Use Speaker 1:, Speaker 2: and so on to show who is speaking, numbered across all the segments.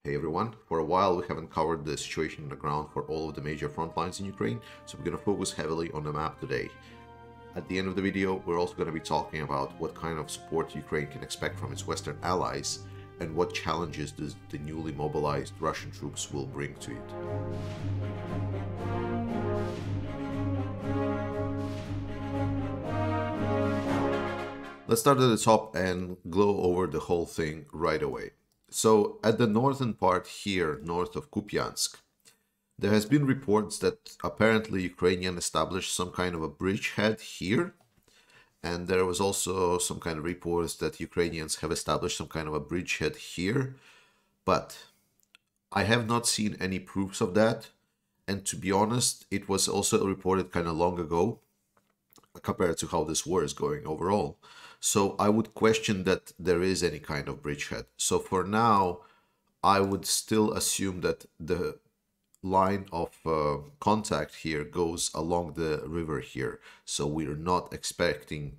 Speaker 1: Hey everyone, for a while we haven't covered the situation on the ground for all of the major front lines in Ukraine, so we're going to focus heavily on the map today. At the end of the video, we're also going to be talking about what kind of support Ukraine can expect from its Western allies and what challenges the newly mobilized Russian troops will bring to it. Let's start at the top and glow over the whole thing right away. So at the northern part here, north of Kupiansk, there has been reports that apparently Ukrainian established some kind of a bridgehead here. And there was also some kind of reports that Ukrainians have established some kind of a bridgehead here. But I have not seen any proofs of that. And to be honest, it was also reported kind of long ago compared to how this war is going overall. So I would question that there is any kind of bridgehead. So for now, I would still assume that the line of contact here goes along the river here. So we're not expecting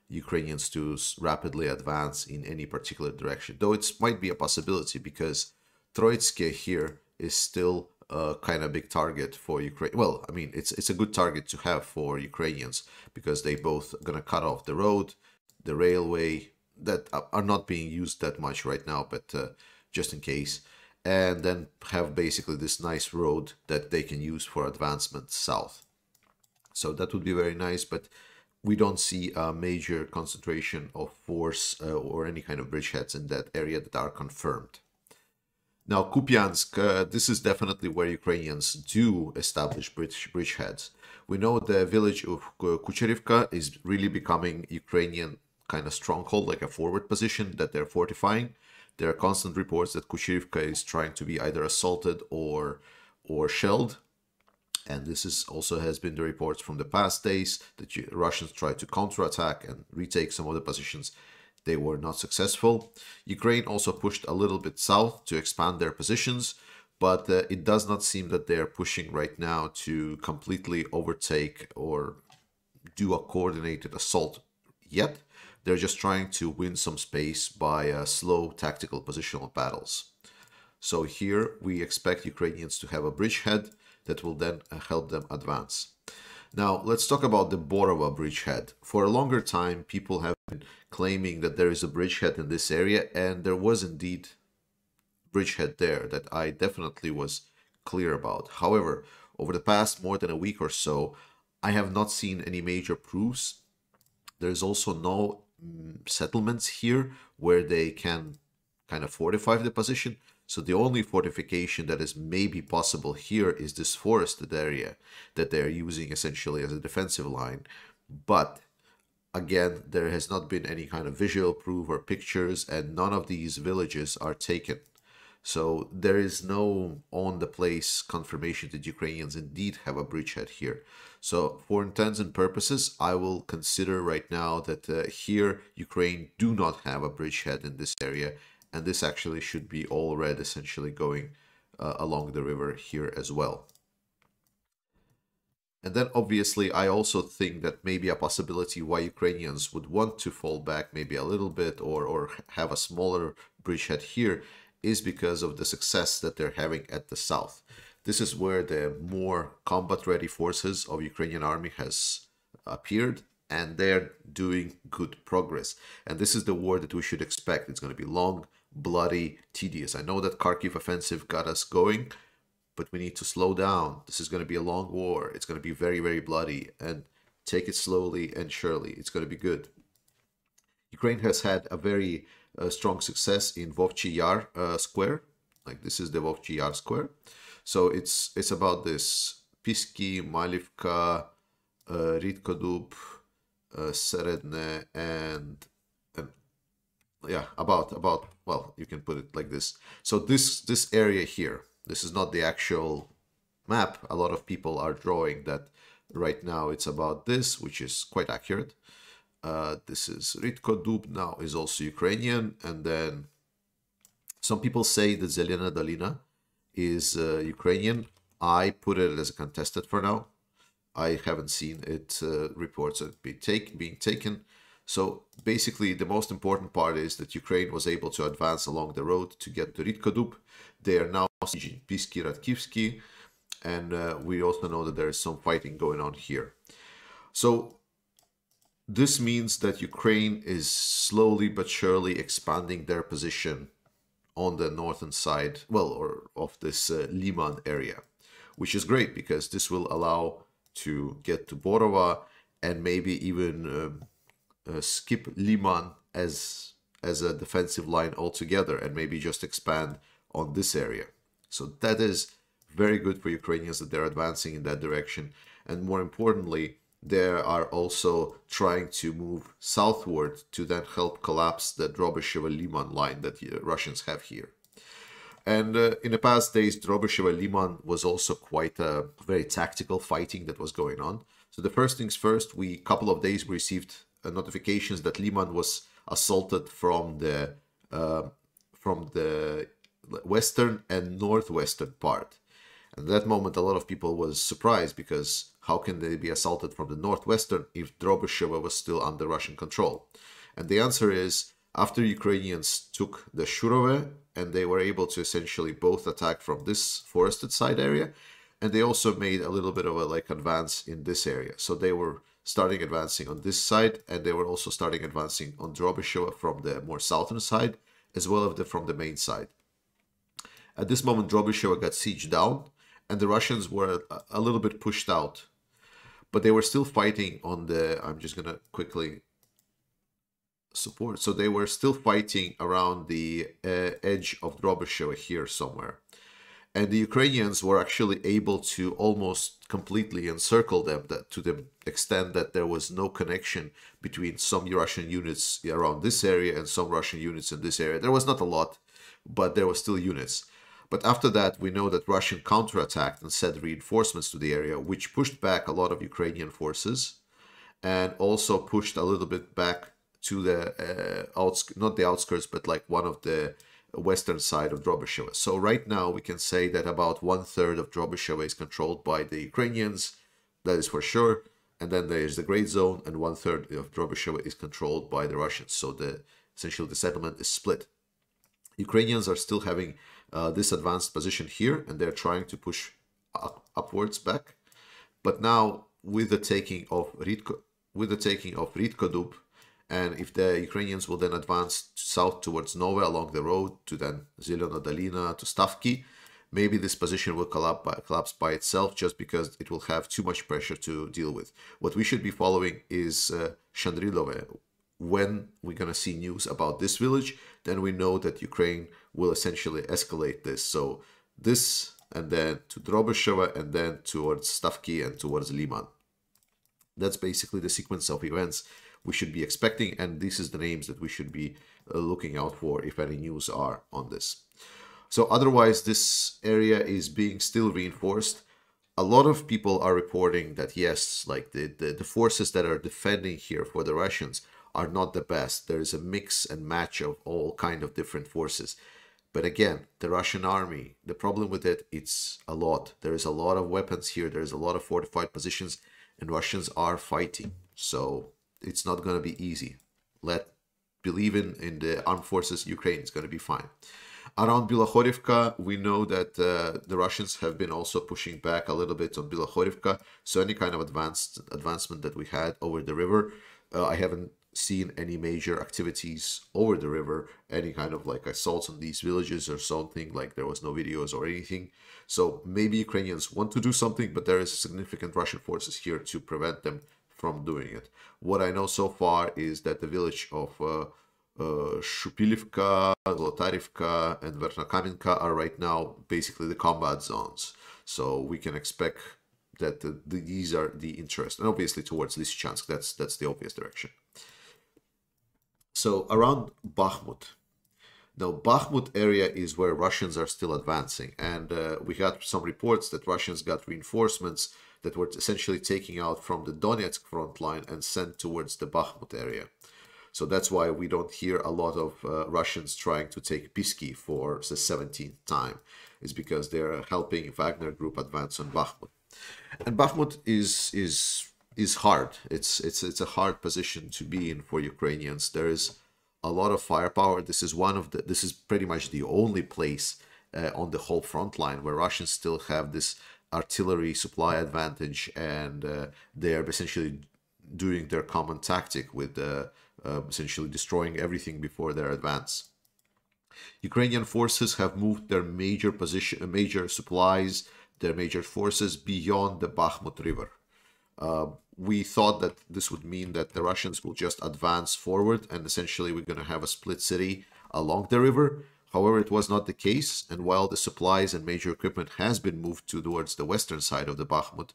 Speaker 1: Ukrainians to rapidly advance in any particular direction. Though it might be a possibility because Troitske here is still a kind of big target for Ukraine. Well, I mean, it's a good target to have for Ukrainians because they both gonna cut off the road, the railway that are not being used that much right now, but just in case, and then have basically this nice road that they can use for advancement south. So that would be very nice, but we don't see a major concentration of force or any kind of bridgeheads in that area that are confirmed. Now, Kupiansk, this is definitely where Ukrainians do establish bridgeheads. We know the village of Kucherivka is really becoming Ukrainian kind of stronghold, like a forward position that they're fortifying. There are constant reports that Kucherivka is trying to be either assaulted or shelled. And this is also has been the reports from the past days that Russians tried to counterattack and retake some of the positions. They were not successful. Ukraine also pushed a little bit south to expand their positions, but it does not seem that they are pushing right now to completely overtake or do a coordinated assault yet. They're just trying to win some space by slow tactical positional battles. So here we expect Ukrainians to have a bridgehead that will then help them advance. Now, let's talk about the Borova bridgehead. For a longer time, people have been claiming that there is a bridgehead in this area, and there was indeed bridgehead there that I definitely was clear about. However, over the past more than a week or so, I have not seen any major proofs. There's also no settlements here where they can kind of fortify the position. So the only fortification that is maybe possible here is this forested area that they're using essentially as a defensive line. But again, there has not been any kind of visual proof or pictures, and none of these villages are taken. So there is no on-the-place confirmation that Ukrainians indeed have a bridgehead here. So for intents and purposes, I will consider right now that here Ukraine do not have a bridgehead in this area, and this actually should be all red essentially going along the river here as well. And then obviously I also think that maybe a possibility why Ukrainians would want to fall back maybe a little bit or have a smaller bridgehead here is because of the success that they're having at the south. This is where the more combat-ready forces of Ukrainian army has appeared, and they're doing good progress. And this is the war that we should expect. It's going to be long, bloody, tedious. I know that Kharkiv offensive got us going, but we need to slow down. This is going to be a long war. It's going to be very, very bloody, and take it slowly and surely. It's going to be good. Ukraine has had a very strong success in Vovchi Yar square. Like this is the Vovchi Yar square. So it's about this Piski, Malivka, Ritkodub, Seredne, and yeah, about well, you can put it like this. So this area here, this is not the actual map. A lot of people are drawing that right now. It's about this, which is quite accurate. This is Ritko Dub now is also Ukrainian, and then some people say that Zelena Dolina is Ukrainian. I put it as a contested for now. I haven't seen it reports of being taken. So basically, the most important part is that Ukraine was able to advance along the road to get to Ritkodub. They are now sieging Pisky, Radkivsky, and we also know that there is some fighting going on here. So this means that Ukraine is slowly but surely expanding their position on the northern side, well, or of this Liman area, which is great because this will allow to get to Borova and maybe even skip Liman as a defensive line altogether and maybe just expand on this area. So that is very good for Ukrainians that they're advancing in that direction. And more importantly, they are also trying to move southward to then help collapse the Drobyshevo-Liman line that the Russians have here. And in the past days, Drobyshevo-Liman was also quite a very tactical fighting that was going on. So the first things first, couple of days we received notifications that Liman was assaulted from the western and northwestern part. And at that moment, a lot of people was surprised because how can they be assaulted from the northwestern if Drobyshevo was still under Russian control? And the answer is, after Ukrainians took the Shurove, and they were able to essentially both attack from this forested side area, and they also made a little bit of a advance in this area. So they were starting advancing on this side, and they were also starting advancing on Drobyshevo from the more southern side, as well as from the main side. At this moment, Drobyshevo got sieged down, and the Russians were a little bit pushed out. But they were still fighting on the, I'm just going to quickly support. So they were still fighting around the edge of Drobyshevo here somewhere. And the Ukrainians were actually able to almost completely encircle them, that to the extent that there was no connection between some Russian units around this area and some Russian units in this area. There was not a lot, but there were still units. But after that, we know that Russian counterattacked and sent reinforcements to the area, which pushed back a lot of Ukrainian forces and also pushed a little bit back to the not the outskirts, but one of the western side of Drobyshevo. So right now we can say that about 1/3 of Drobyshevo is controlled by the Ukrainians, that is for sure. And then there is the Great Zone, and 1/3 of Drobyshevo is controlled by the Russians. So essentially the settlement is split. Ukrainians are still having this advanced position here, and they're trying to push upwards back. But now with the taking of Ritkodub, and if the Ukrainians will then advance south towards Nova along the road to then Zelena Dolina to Stavki, maybe this position will collapse by itself just because it will have too much pressure to deal with. What we should be following is Shandrilove. When we're going to see news about this village, then we know that Ukraine will essentially escalate this. So this, and then to Drobyshevo, and then towards Stavki and towards Liman. That's basically the sequence of events we should be expecting, and this is the names that we should be looking out for if any news are on this. So otherwise, this area is being still reinforced. A lot of people are reporting that yes, the forces that are defending here for the Russians are not the best. There is a mix and match of all kind of different forces. But again, the Russian army, the problem with it, it's a lot. There is a lot of weapons here. There is a lot of fortified positions, and Russians are fighting. So it's not going to be easy. Believe in the armed forces. Ukraine is going to be fine. Around Bilohorivka, we know that the Russians have been also pushing back a little bit on Bilohorivka. So any kind of advancement that we had over the river, I haven't seen any major activities over the river, any kind of assaults on these villages or something. There was no videos or anything. So maybe Ukrainians want to do something, but there is significant Russian forces here to prevent them from doing it. What I know so far is that the village of Shupilivka, Zolotarivka, and Vernakamenka are right now basically the combat zones. So we can expect that these are the interest, and obviously towards Lysychansk, that's the obvious direction. So around Bakhmut. Now, Bakhmut area is where Russians are still advancing, and we got some reports that Russians got reinforcements that were essentially taking out from the Donetsk front line and sent towards the Bakhmut area. So that's why we don't hear a lot of Russians trying to take Pisky for the 17th time. It's because they're helping Wagner Group advance on Bakhmut. And Bakhmut is is hard. It's a hard position to be in for Ukrainians. There is a lot of firepower. This is pretty much the only place on the whole front line where Russians still have this artillery supply advantage, and they are essentially doing their common tactic with essentially destroying everything before their advance. Ukrainian forces have moved their major supplies, their major forces beyond the Bakhmut River. We thought that this would mean that the Russians will just advance forward and essentially we're going to have a split city along the river. However, it was not the case, and while the supplies and major equipment has been moved towards the western side of the Bakhmut,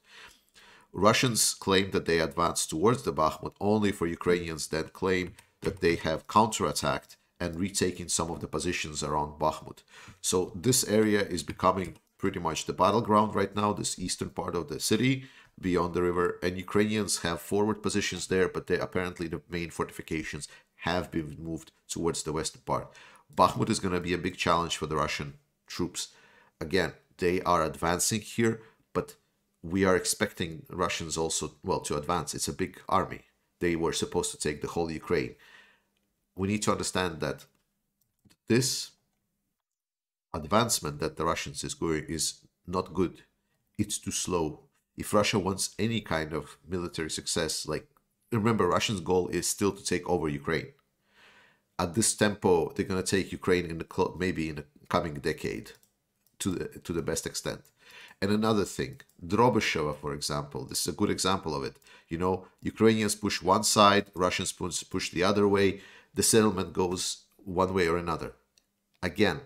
Speaker 1: Russians claim that they advanced towards the Bakhmut, only for Ukrainians then claim that they have counterattacked and retaken some of the positions around Bakhmut. So this area is becoming pretty much the battleground right now, this eastern part of the city beyond the river, and Ukrainians have forward positions there, but apparently the main fortifications have been moved towards the western part. Bakhmut is going to be a big challenge for the Russian troops. Again, they are advancing here, but we are expecting Russians also, well, to advance. It's a big army. They were supposed to take the whole Ukraine. We need to understand that this advancement that the Russians is going is not good. It's too slow. If Russia wants any kind of military success, like, remember, Russia's goal is still to take over Ukraine. At this tempo, they're going to take Ukraine in maybe in the coming decade to the best extent. And another thing, Drobysheva, for example, this is a good example of it. You know, Ukrainians push one side, Russians push the other way. The settlement goes one way or another. Again,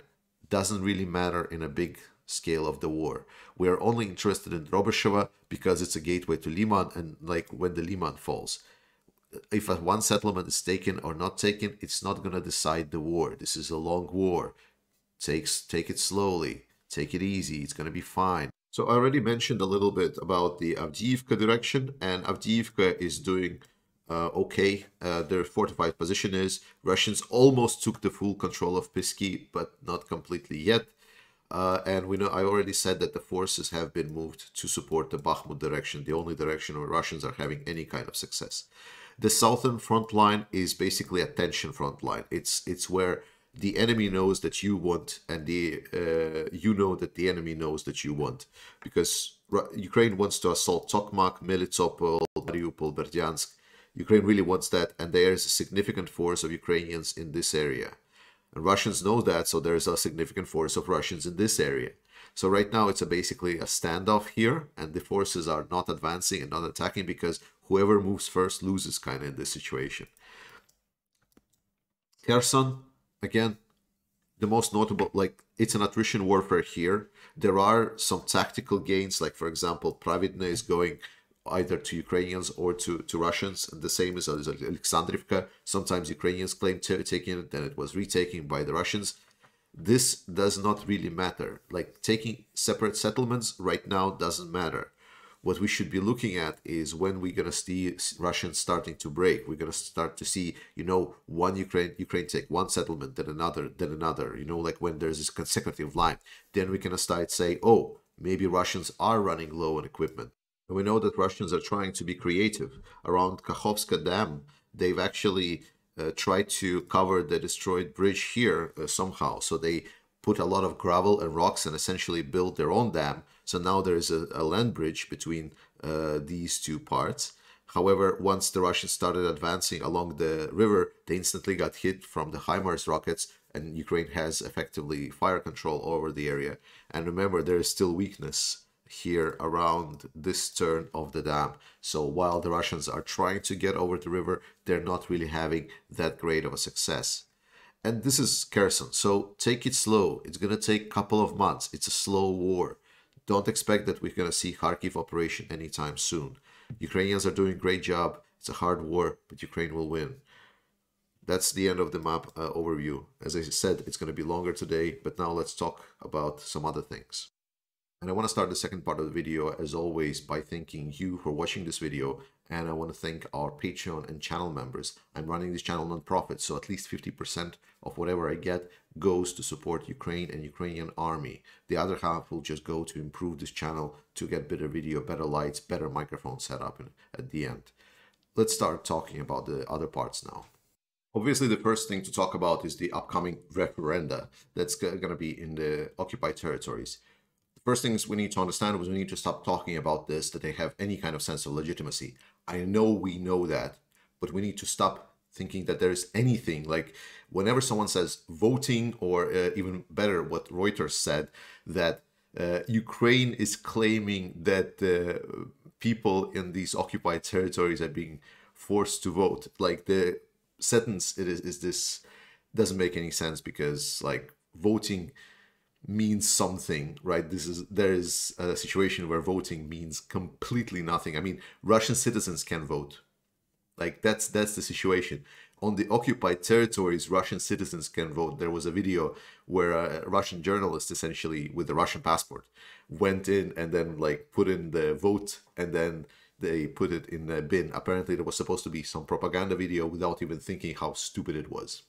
Speaker 1: doesn't really matter in a big scale of the war. We are only interested in Drobysheva because it's a gateway to Liman, and like when the Liman falls. If one settlement is taken or not taken, it's not going to decide the war. This is a long war. Take it slowly. Take it easy. It's going to be fine. So I already mentioned a little bit about the Avdiivka direction, and Avdiivka is doing okay. Their fortified position is. Russians almost took the full control of Pisky, but not completely yet. And we know, I already said that the forces have been moved to support the Bakhmut direction, the only direction where Russians are having any kind of success. The southern front line is basically a tension front line. It's where the enemy knows that you want, and you know that the enemy knows that you want, because Ukraine wants to assault Tokmak, Melitopol, Mariupol, Berdyansk. Ukraine really wants that, and there is a significant force of Ukrainians in this area. And Russians know that, so there is a significant force of Russians in this area. So right now it's basically a standoff here, and the forces are not advancing and not attacking because whoever moves first loses kind of in this situation. Kherson, again, the most notable, like, it's an attrition warfare here. There are some tactical gains, like for example, Pravidna is going either to Ukrainians or to Russians, and the same as Alexandrivka. Sometimes Ukrainians claim taking it, then it was retaken by the Russians. This does not really matter. Like, taking separate settlements right now doesn't matter. What we should be looking at is when we're going to see Russians starting to break. We're going to start to see, you know, Ukraine take one settlement, then another, you know, like when there's this consecutive line. Then we can start say, oh, maybe Russians are running low on equipment. And we know that Russians are trying to be creative. Around Kakhovska Dam, they've actually tried to cover the destroyed bridge here somehow. So they put a lot of gravel and rocks and essentially built their own dam. So now there is a land bridge between these two parts. However, once the Russians started advancing along the river, they instantly got hit from the HIMARS rockets, and Ukraine has effectively fire control over the area. And remember, there is still weakness here around this turn of the dam. So while the Russians are trying to get over the river, they're not really having that great of a success. And this is Kherson, so take it slow. It's going to take a couple of months. It's a slow war. Don't expect that we're going to see Kharkiv operation anytime soon. Ukrainians are doing a great job. It's a hard war, but Ukraine will win. That's the end of the map overview. As I said, it's going to be longer today, but now let's talk about some other things. And I want to start the second part of the video, as always, by thanking you for watching this video. And I want to thank our Patreon and channel members. I'm running this channel non-profit, so at least 50% of whatever I get goes to support Ukraine and Ukrainian army. The other half will just go to improve this channel, to get better video, better lights, better microphone setup at the end. Let's start talking about the other parts now. Obviously, the first thing to talk about is the upcoming referenda that's going to be in the occupied territories. First things we need to understand is we need to stop talking about this, that they have any kind of sense of legitimacy. I know we know that, but we need to stop thinking that there is anything. Like whenever someone says voting, or even better, what Reuters said, that Ukraine is claiming that people in these occupied territories are being forced to vote. Like the sentence is this doesn't make any sense, because like voting means something, right? There is a situation where voting means completely nothing. I mean, Russian citizens can vote. Like that's the situation. On the occupied territories, Russian citizens can vote. There was a video where a Russian journalist, essentially with a Russian passport, went in and then like put in the vote, and then they put it in a bin. Apparently there was supposed to be some propaganda video without even thinking how stupid it was.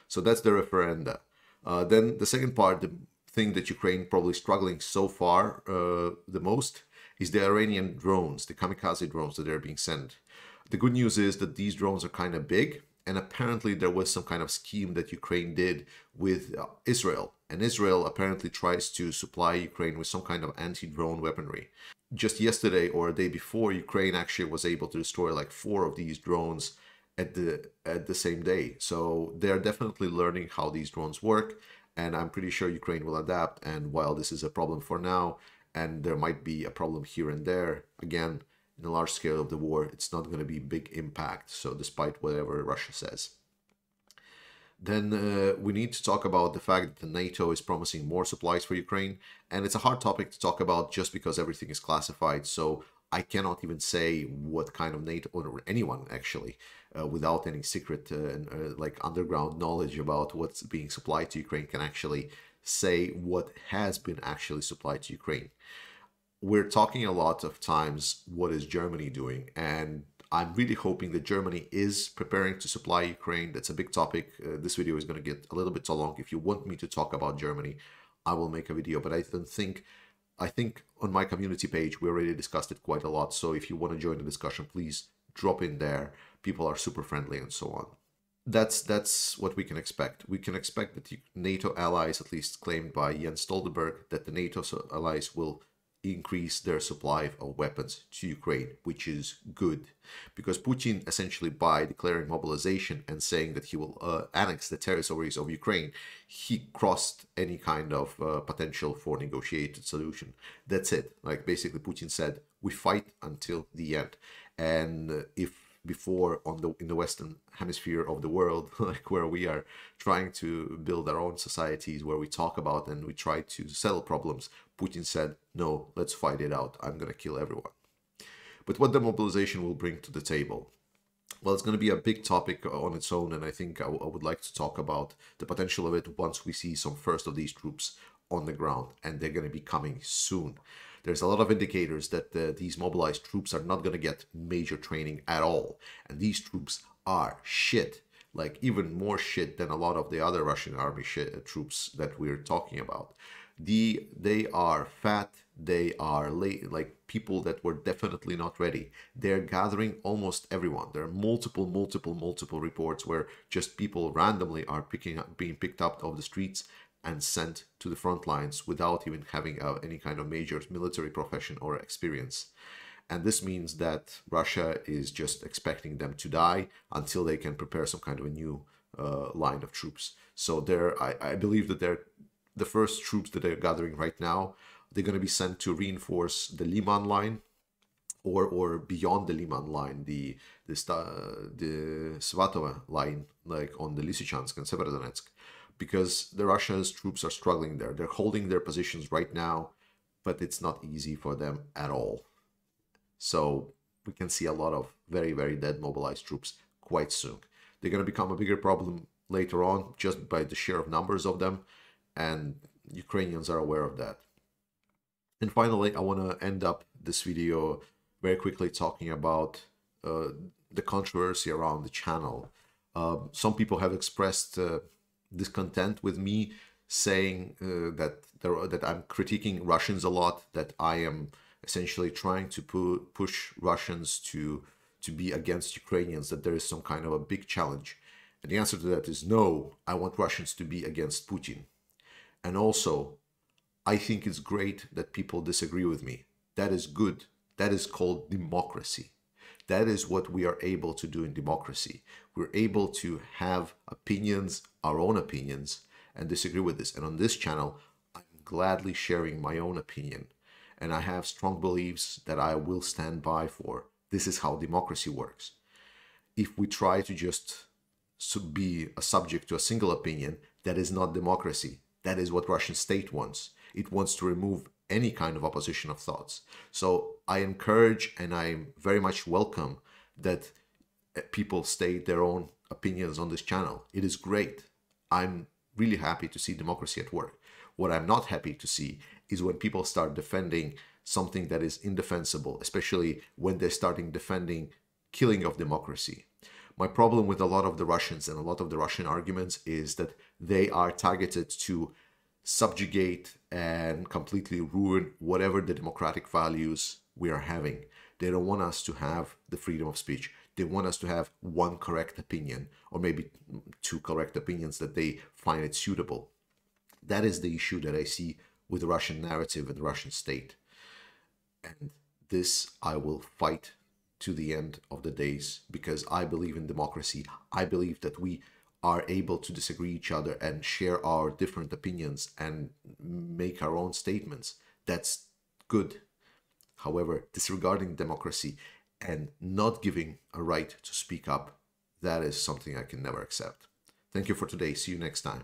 Speaker 1: So that's the referenda. Then the second part, the thing that Ukraine probably struggling so far the most, is the Iranian drones, the kamikaze drones that are being sent. The good news is that these drones are kind of big, and apparently there was some kind of scheme that Ukraine did with Israel, and Israel apparently tries to supply Ukraine with some kind of anti-drone weaponry. Just yesterday or a day before, Ukraine actually was able to destroy like 4 of these drones at the same day. So they're definitely learning how these drones work, and I'm pretty sure Ukraine will adapt. And while this is a problem for now, and there might be a problem here and there, again, in the large scale of the war, it's not going to be big impact. So despite whatever Russia says. Then we need to talk about the fact that the NATO is promising more supplies for Ukraine. And it's a hard topic to talk about just because everything is classified. So I cannot even say what kind of NATO, or anyone actually, without any secret like underground knowledge about what's being supplied to Ukraine, can actually say what has been actually supplied to Ukraine. We're talking a lot of times, what is Germany doing? And I'm really hoping that Germany is preparing to supply Ukraine. That's a big topic. This video is going to get a little bit too long. If you want me to talk about Germany, I will make a video, but I think on my community page, we already discussed it quite a lot. So if you want to join the discussion, please drop in there. People are super friendly and so on. That's what we can expect. We can expect that the NATO allies, at least claimed by Jens Stoltenberg, that the NATO allies will increase their supply of weapons to Ukraine, which is good, because Putin essentially, by declaring mobilization and saying that he will annex the territories of Ukraine, he crossed any kind of potential for negotiated solution. That's it. Like basically Putin said, we fight until the end. And if before in the Western hemisphere of the world, like where we are trying to build our own societies, where we talk about and we try to settle problems, Putin said, no, let's fight it out. I'm going to kill everyone. But what the mobilization will bring to the table? Well, it's going to be a big topic on its own, and I think I would like to talk about the potential of it once we see some first of these troops on the ground, and they're going to be coming soon. There's a lot of indicators that these mobilized troops are not going to get major training at all. And these troops are shit, like even more shit than a lot of the other Russian army troops that we're talking about. They are fat, they are late, like people that were definitely not ready. They're gathering almost everyone. There are multiple reports where just people randomly are being picked up off the streets and sent to the front lines without even having any kind of major military profession or experience. And this means that Russia is just expecting them to die until they can prepare some kind of a new line of troops. So I believe that the first troops that they're gathering right now, they're going to be sent to reinforce the Liman line, or beyond the Liman line, the Svatova line, like on the Lysychansk and Severodonetsk, because the Russia's troops are struggling there. They're holding their positions right now, but it's not easy for them at all. So we can see a lot of very, very dead mobilized troops quite soon. They're going to become a bigger problem later on just by the sheer of numbers of them, and Ukrainians are aware of that. And finally, I want to end up this video very quickly talking about the controversy around the channel. Some people have expressed discontent with me, saying that I'm critiquing Russians a lot, that I am essentially trying to push Russians to be against Ukrainians, that there is some kind of a big challenge. And the answer to that is no, I want Russians to be against Putin. And also, I think it's great that people disagree with me. That is good. That is called democracy. That is what we are able to do in democracy. We're able to have opinions, our own opinions, and disagree with this. And on this channel, I'm gladly sharing my own opinion. And I have strong beliefs that I will stand by for. This is how democracy works. If we try to just be a subject to a single opinion, that is not democracy. That is what Russian state wants. It wants to remove any kind of opposition of thoughts. So I encourage and I very much welcome that people state their own opinions on this channel. It is great. I'm really happy to see democracy at work. What I'm not happy to see is when people start defending something that is indefensible, especially when they're starting defending killing of democracy. My problem with a lot of the Russians and a lot of the Russian arguments is that they are targeted to subjugate and completely ruin whatever the democratic values we are having. They don't want us to have the freedom of speech. They want us to have one correct opinion, or maybe two correct opinions that they find it suitable. That is the issue that I see with the Russian narrative and the Russian state. And this I will fight to the end of the days, because I believe in democracy. I believe that we are able to disagree each other and share our different opinions and make our own statements. That's good. However, disregarding democracy and not giving a right to speak up, that is something I can never accept. Thank you for today. See you next time.